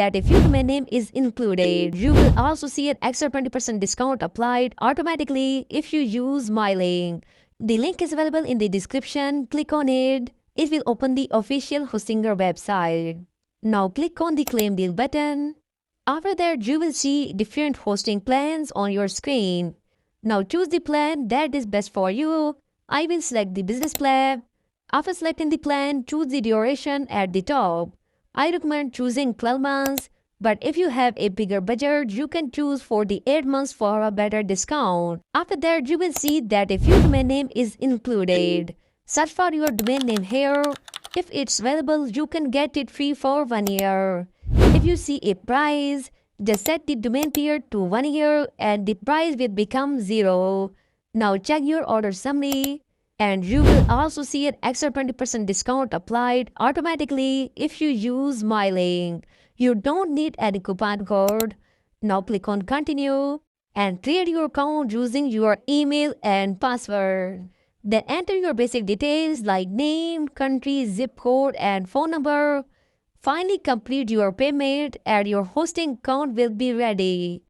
that if your domain name is included, you will also see an extra 20% discount applied automatically if you use my link. The link is available in the description. Click on it. It will open the official Hostinger website. Now click on the Claim Deal button. After that, you will see different hosting plans on your screen. Now choose the plan that is best for you. I will select the business plan. After selecting the plan, choose the duration at the top. I recommend choosing 12 months, but if you have a bigger budget, you can choose 48 months for a better discount. After that, you will see that if your domain name is included. Search for your domain name here. If it's available, you can get it free for 1 year. If you see a price, just set the domain period to 1 year and the price will become 0. Now check your order summary. And you will also see an extra 20% discount applied automatically if you use my link. You don't need any coupon code. Now click on continue and create your account using your email and password. Then enter your basic details like name, country, zip code and phone number. Finally complete your payment and your hosting account will be ready.